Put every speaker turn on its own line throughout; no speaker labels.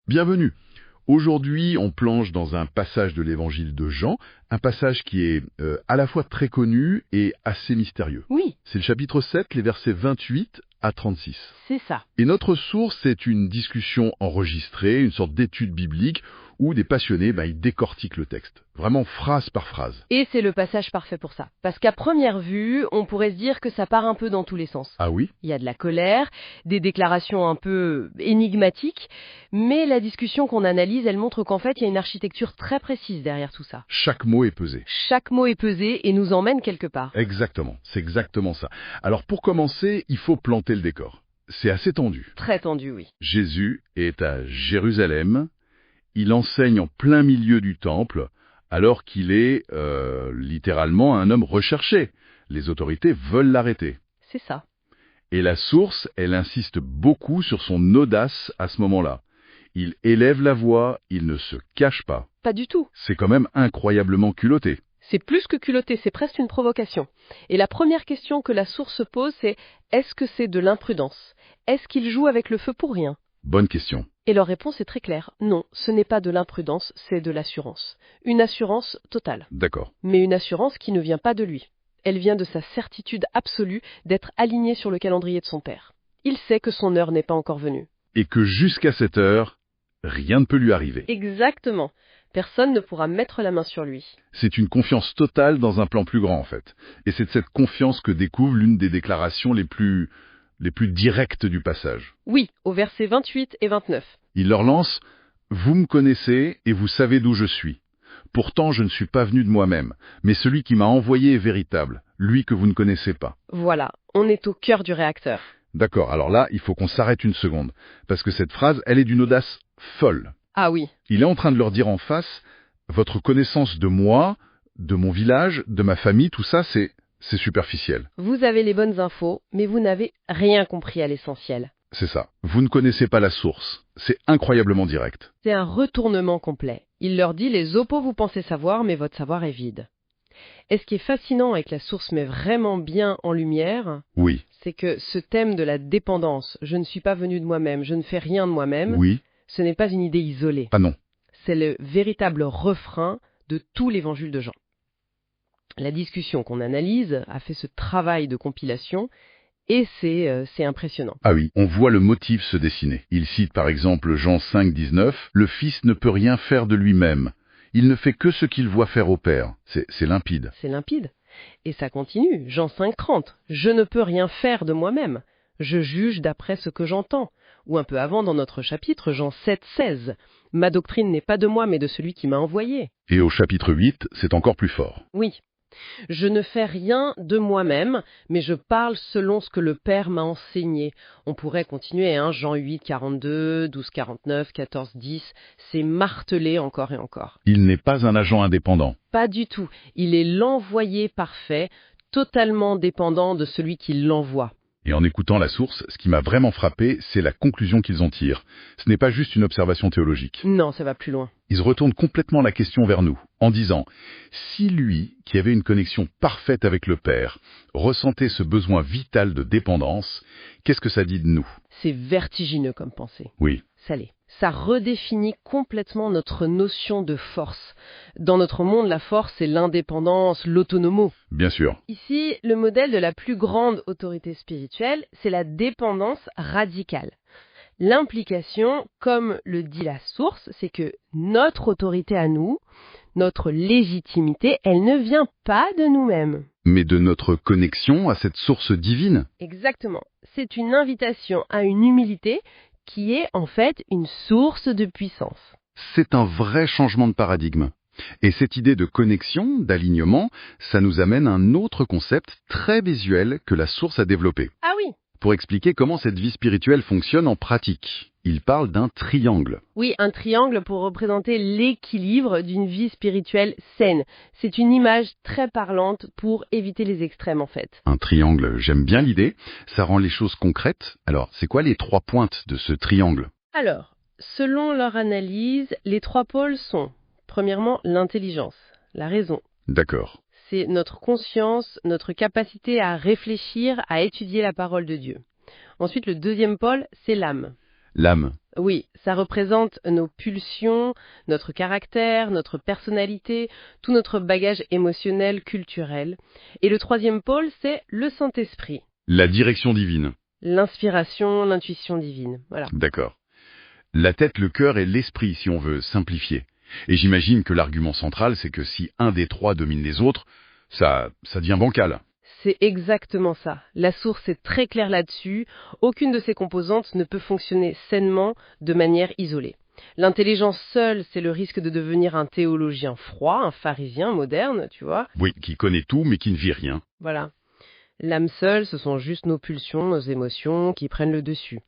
Bienvenue. Aujourd'hui, on plonge dans un passage de l'évangile de Jean, un passage qui est à la fois très connu et assez mystérieux.
Oui,
C'est le chapitre 7, les versets 28 à 36.
c'est ça.
Et notre source, c'est une discussion enregistrée, une sorte d'étude biblique, où des passionnés, ils décortiquent le texte, vraiment phrase par phrase.
Et c'est le passage parfait pour ça. Parce qu'à première vue, on pourrait se dire que ça part un peu dans tous les sens.
Ah oui?
Il y a de la colère, des déclarations un peu énigmatiques, mais la discussion qu'on analyse, elle montre qu'en fait, il y a une architecture très précise derrière tout ça.
Chaque mot est pesé.
Chaque mot est pesé et nous emmène quelque part.
Exactement, c'est exactement ça. Alors pour commencer, il faut planter le décor. C'est assez tendu.
Très tendu, oui.
Jésus est à Jérusalem, il enseigne en plein milieu du temple, alors qu'il est littéralement un homme recherché. Les autorités veulent l'arrêter.
C'est ça.
Et la source, elle insiste beaucoup sur son audace à ce moment-là. Il élève la voix, il ne se cache pas.
Pas du tout.
C'est quand même incroyablement culotté.
C'est plus que culotté, c'est presque une provocation. Et la première question que la source pose, c'est est-ce que c'est de l'imprudence? Est-ce qu'il joue avec le feu pour rien?
Bonne question.
Et leur réponse est très claire. Non, ce n'est pas de l'imprudence, c'est de l'assurance. Une assurance totale.
D'accord.
Mais une assurance qui ne vient pas de lui. Elle vient de sa certitude absolue d'être aligné sur le calendrier de son père. Il sait que son heure n'est pas encore venue.
Et que jusqu'à cette heure, rien ne peut lui arriver.
Exactement. Personne ne pourra mettre la main sur lui.
C'est une confiance totale dans un plan plus grand, en fait. Et c'est de cette confiance que découvre l'une des déclarations les plus directes du passage.
Oui, au verset 28 et 29.
Il leur lance « Vous me connaissez et vous savez d'où je suis. Pourtant, je ne suis pas venu de moi-même, mais celui qui m'a envoyé est véritable, lui que vous ne connaissez pas. »
Voilà, on est au cœur du réacteur.
D'accord, alors là, il faut qu'on s'arrête une seconde, parce que cette phrase, elle est d'une audace folle.
Ah oui,
Il est en train de leur dire en face « Votre connaissance de moi, de mon village, de ma famille, tout ça, c'est superficiel.
vous avez les bonnes infos, mais vous n'avez rien compris à l'essentiel.
C'est ça. Vous ne connaissez pas la source. C'est incroyablement direct.
C'est un retournement complet. Il leur dit les oppos vous pensez savoir, mais votre savoir est vide. Et ce qui est fascinant et que la source met vraiment bien en lumière,
Oui,
c'est que ce thème de la dépendance, je ne suis pas venu de moi-même, je ne fais rien de moi-même,
oui,
ce n'est pas une idée isolée.
ah non.
C'est le véritable refrain de tout l'évangile de Jean. La discussion qu'on analyse a fait ce travail de compilation et c'est impressionnant.
Ah oui, on voit le motif se dessiner. Il cite par exemple Jean 5, 19, « Le Fils ne peut rien faire de lui-même. Il ne fait que ce qu'il voit faire au Père. » C'est limpide.
C'est limpide. Et ça continue. Jean 5, 30. Je ne peux rien faire de moi-même. Je juge d'après ce que j'entends. Ou un peu avant dans notre chapitre, Jean 7, 16. Ma doctrine n'est pas de moi, mais de celui qui m'a envoyé.
Et au chapitre 8, c'est encore plus fort.
Oui. Je ne fais rien de moi-même, mais je parle selon ce que le Père m'a enseigné. On pourrait continuer, Jean 8, 42, 12, 49, 14, 10. C'est martelé encore et encore.
Il n'est pas un agent indépendant.
Pas du tout. Il est l'envoyé parfait, totalement dépendant de celui qui l'envoie.
Et en écoutant la source, ce qui m'a vraiment frappé, c'est la conclusion qu'ils en tirent. Ce n'est pas juste une observation théologique.
Non, ça va plus loin.
Ils retournent complètement la question vers nous, en disant « Si lui, qui avait une connexion parfaite avec le Père, ressentait ce besoin vital de dépendance, qu'est-ce que ça dit de nous ?»
C'est vertigineux comme pensée.
Oui,
Ça l'est. Ça redéfinit complètement notre notion de force. Dans notre monde, la force, c'est l'indépendance, l'autonomie.
bien sûr.
Ici, le modèle de la plus grande autorité spirituelle, c'est la dépendance radicale. L'implication, comme le dit la source, c'est que notre autorité à nous, notre légitimité, elle ne vient pas de nous-mêmes.
Mais de notre connexion à cette source divine.
Exactement. C'est une invitation à une humilité qui est en fait une source de puissance.
C'est un vrai changement de paradigme. Et cette idée de connexion, d'alignement, ça nous amène à un autre concept très visuel que la source a développé.
Ah oui.
Pour expliquer comment cette vie spirituelle fonctionne en pratique. Il parle d'un triangle.
Oui, un triangle pour représenter l'équilibre d'une vie spirituelle saine. C'est une image très parlante pour éviter les extrêmes en fait.
Un triangle, j'aime bien l'idée, ça rend les choses concrètes. Alors, c'est quoi les 3 pointes de ce triangle?
Alors, selon leur analyse, les 3 pôles sont, premièrement, l'intelligence, la raison.
D'accord.
C'est notre conscience, notre capacité à réfléchir, à étudier la parole de Dieu. Ensuite, le deuxième pôle, c'est l'âme.
L'âme.
Oui, ça représente nos pulsions, notre caractère, notre personnalité, tout notre bagage émotionnel, culturel. Et le troisième pôle, c'est le Saint-Esprit.
La direction divine.
L'inspiration, l'intuition divine. Voilà.
D'accord. La tête, le cœur et l'esprit, si on veut simplifier. Et j'imagine que l'argument central, c'est que si un des trois domine les autres, ça devient bancal.
C'est exactement ça. La source est très claire là-dessus. Aucune de ces composantes ne peut fonctionner sainement de manière isolée. L'intelligence seule, c'est le risque de devenir un théologien froid, un pharisien moderne, tu vois.
Oui, qui connaît tout, mais qui ne vit rien.
Voilà. L'âme seule, ce sont juste nos pulsions, nos émotions qui prennent le dessus.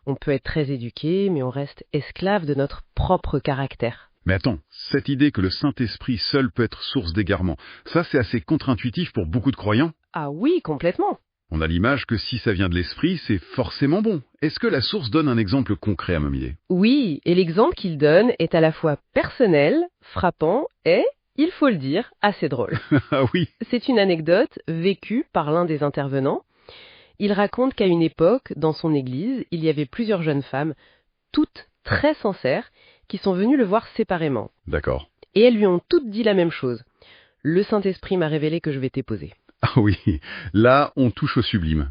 On peut être très éduqué, mais on reste esclave de notre propre caractère.
Mais attends, cette idée que le Saint-Esprit seul peut être source d'égarement, ça c'est assez contre-intuitif pour beaucoup de croyants.
Ah oui, complètement.
On a l'image que si ça vient de l'esprit, c'est forcément bon. Est-ce que la source donne un exemple concret à m'amener?
Oui, et l'exemple qu'il donne est à la fois personnel, frappant et, il faut le dire, assez drôle.
Ah oui.
C'est une anecdote vécue par l'un des intervenants. Il raconte qu'à une époque, dans son église, il y avait plusieurs jeunes femmes, toutes très sincères, qui sont venues le voir séparément.
D'accord.
Et elles lui ont toutes dit la même chose. Le Saint-Esprit m'a révélé que je vais t'épouser.
Ah oui, là on touche au sublime.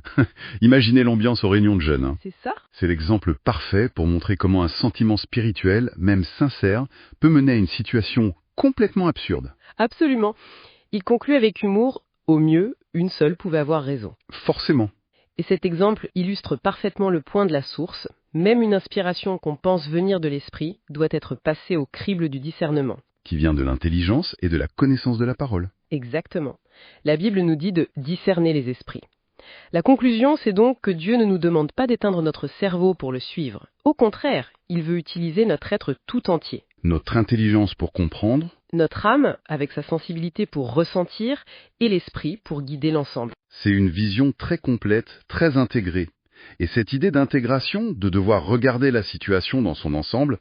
Imaginez l'ambiance aux réunions de jeunes. Hein.
C'est ça?
C'est l'exemple parfait pour montrer comment un sentiment spirituel, même sincère, peut mener à une situation complètement absurde.
Absolument. Il conclut avec humour, au mieux, une seule pouvait avoir raison.
Forcément.
Et cet exemple illustre parfaitement le point de la source. Même une inspiration qu'on pense venir de l'esprit doit être passée au crible du discernement.
Qui vient de l'intelligence et de la connaissance de la parole.
Exactement. La Bible nous dit de discerner les esprits. La conclusion, c'est donc que Dieu ne nous demande pas d'éteindre notre cerveau pour le suivre. Au contraire, il veut utiliser notre être tout entier.
Notre intelligence pour comprendre.
Notre âme, avec sa sensibilité pour ressentir, et l'esprit pour guider l'ensemble.
C'est une vision très complète, très intégrée. Et cette idée d'intégration, de devoir regarder la situation dans son ensemble,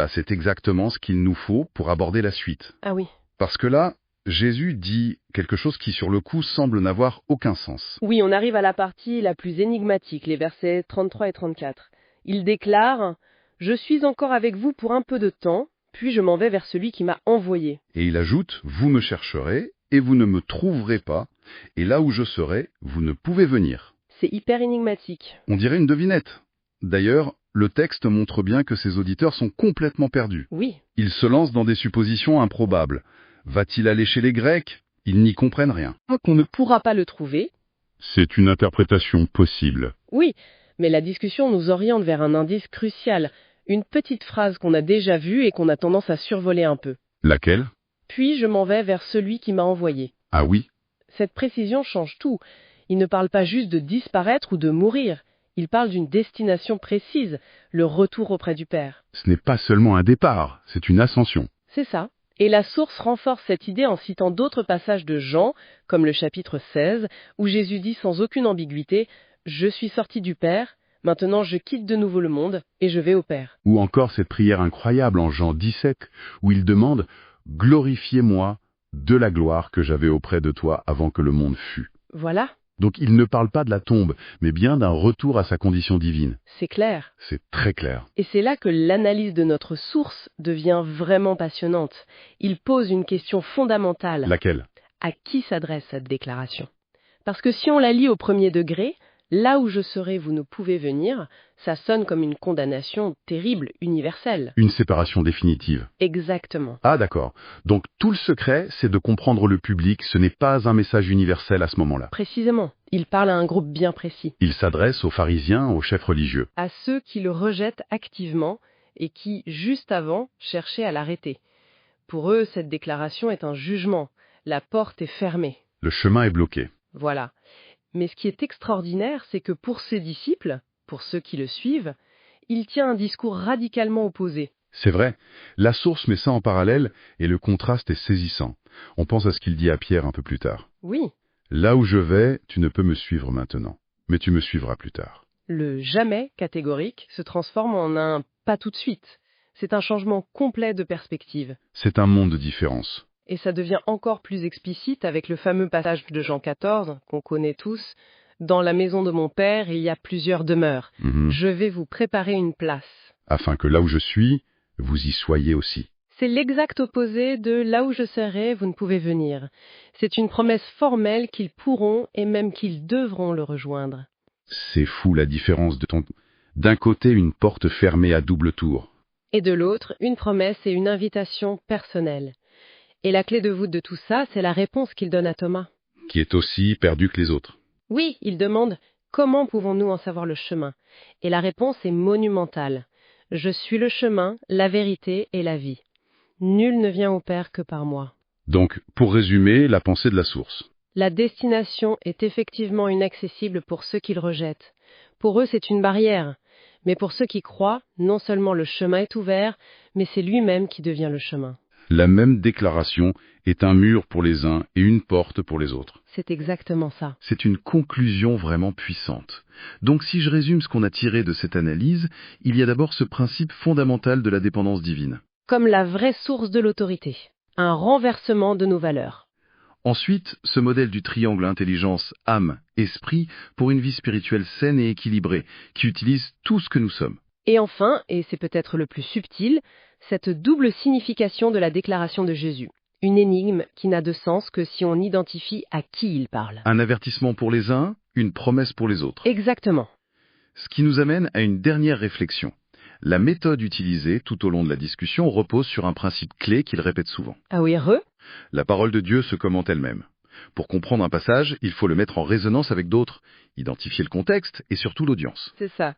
c'est exactement ce qu'il nous faut pour aborder la suite.
Ah oui.
Parce que là, Jésus dit quelque chose qui sur le coup semble n'avoir aucun sens.
Oui, on arrive à la partie la plus énigmatique, les versets 33 et 34. Il déclare « Je suis encore avec vous pour un peu de temps, puis je m'en vais vers celui qui m'a envoyé. »
Et il ajoute « Vous me chercherez, et vous ne me trouverez pas, et là où je serai, vous ne pouvez venir. »
C'est hyper énigmatique.
On dirait une devinette. D'ailleurs, le texte montre bien que ses auditeurs sont complètement perdus.
Oui.
Ils se lancent dans des suppositions improbables. Va-t-il aller chez les Grecs? Ils n'y comprennent rien.
On ne pourra pas le trouver.
C'est une interprétation possible.
Oui, mais la discussion nous oriente vers un indice crucial, une petite phrase qu'on a déjà vue et qu'on a tendance à survoler un peu.
Laquelle?
Puis je m'en vais vers celui qui m'a envoyé.
Ah oui?
Cette précision change tout. Il ne parle pas juste de disparaître ou de mourir. Il parle d'une destination précise, le retour auprès du Père.
Ce n'est pas seulement un départ, c'est une ascension.
C'est ça. Et la source renforce cette idée en citant d'autres passages de Jean, comme le chapitre 16, où Jésus dit sans aucune ambiguïté « Je suis sorti du Père, maintenant je quitte de nouveau le monde et je vais au Père. »
Ou encore cette prière incroyable en Jean 17, où il demande « Glorifiez-moi de la gloire que j'avais auprès de toi avant que le monde fût. »
Voilà,
Donc il ne parle pas de la tombe, mais bien d'un retour à sa condition divine.
c'est clair.
C'est très clair.
Et c'est là que l'analyse de notre source devient vraiment passionnante. Il pose une question fondamentale.
Laquelle?
À qui s'adresse cette déclaration? Parce que si on la lit au premier degré, là où je serai, vous ne pouvez venir, ça sonne comme une condamnation terrible, universelle.
Une séparation définitive.
Exactement.
Ah d'accord. Donc tout le secret, c'est de comprendre le public, ce n'est pas un message universel à ce moment-là.
Précisément. Il parle à un groupe bien précis.
Il s'adresse aux pharisiens, aux chefs religieux.
À ceux qui le rejettent activement et qui, juste avant, cherchaient à l'arrêter. Pour eux, cette déclaration est un jugement. La porte est fermée.
Le chemin est bloqué.
Voilà. Mais ce qui est extraordinaire, c'est que pour ses disciples, pour ceux qui le suivent, il tient un discours radicalement opposé.
C'est vrai, la source met ça en parallèle et le contraste est saisissant. On pense à ce qu'il dit à Pierre un peu plus tard.
Oui,
Là où je vais, tu ne peux me suivre maintenant, mais tu me suivras plus tard.
le jamais catégorique se transforme en un pas tout de suite. C'est un changement complet de perspective.
C'est un monde de différence.
Et ça devient encore plus explicite avec le fameux passage de Jean 14, qu'on connaît tous. Dans la maison de mon père, il y a plusieurs demeures.
Mhm.
Je vais vous préparer une place.
Afin que là où je suis, vous y soyez aussi.
C'est l'exact opposé de là où je serai, vous ne pouvez venir. C'est une promesse formelle qu'ils pourront et même qu'ils devront le rejoindre.
C'est fou la différence de ton... D'un côté, une porte fermée à double tour.
Et de l'autre, une promesse et une invitation personnelle. Et la clé de voûte de tout ça, c'est la réponse qu'il donne à Thomas.
Qui est aussi perdu que les autres.
Oui, il demande « Comment pouvons-nous en savoir le chemin ?» Et la réponse est monumentale. « Je suis le chemin, la vérité et la vie. Nul ne vient au Père que par moi. »
Donc, pour résumer, la pensée de la source.
La destination est effectivement inaccessible pour ceux qui le rejettent. Pour eux, c'est une barrière. Mais pour ceux qui croient, non seulement le chemin est ouvert, mais c'est lui-même qui devient le chemin.
La même déclaration est un mur pour les uns et une porte pour les autres.
C'est exactement ça.
C'est une conclusion vraiment puissante. Donc si je résume ce qu'on a tiré de cette analyse, il y a d'abord ce principe fondamental de la dépendance divine.
Comme la vraie source de l'autorité. Un renversement de nos valeurs.
Ensuite, ce modèle du triangle intelligence, âme, esprit pour une vie spirituelle saine et équilibrée, qui utilise tout ce que nous sommes.
Et enfin, et c'est peut-être le plus subtil, cette double signification de la déclaration de Jésus. Une énigme qui n'a de sens que si on identifie à qui il parle.
Un avertissement pour les uns, une promesse pour les autres.
Exactement.
Ce qui nous amène à une dernière réflexion. La méthode utilisée tout au long de la discussion repose sur un principe clé qu'il répète souvent.
Ah oui,
La parole de Dieu se commente elle-même. Pour comprendre un passage, il faut le mettre en résonance avec d'autres, identifier le contexte et surtout l'audience.
c'est ça.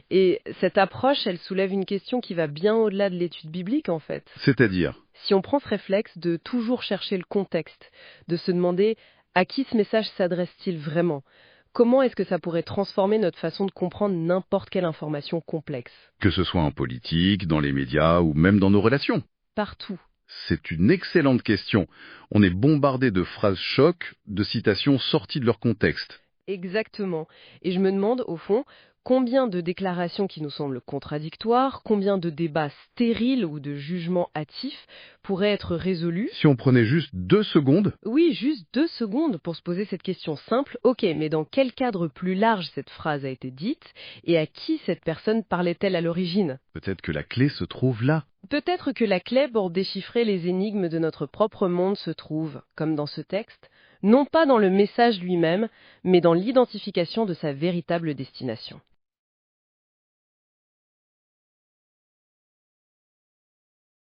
Et cette approche, elle soulève une question qui va bien au-delà de l'étude biblique, en fait.
C'est-à-dire,
Si on prend ce réflexe de toujours chercher le contexte, de se demander à qui ce message s'adresse-t-il vraiment, comment est-ce que ça pourrait transformer notre façon de comprendre n'importe quelle information complexe?
que ce soit en politique, dans les médias ou même dans nos relations.
Partout.
C'est une excellente question. On est bombardé de phrases chocs, de citations sorties de leur contexte.
Exactement. Et je me demande, au fond, combien de déclarations qui nous semblent contradictoires, combien de débats stériles ou de jugements hâtifs pourraient être résolus.
Si on prenait juste 2 secondes,
Oui, juste 2 secondes pour se poser cette question simple. Ok, mais dans quel cadre plus large cette phrase a été dite et à qui cette personne parlait-elle à l'origine?
peut-être que la clé se trouve là.
Peut-être que la clé pour déchiffrer les énigmes de notre propre monde se trouve, comme dans ce texte, non pas dans le message lui-même, mais dans l'identification de sa véritable destination.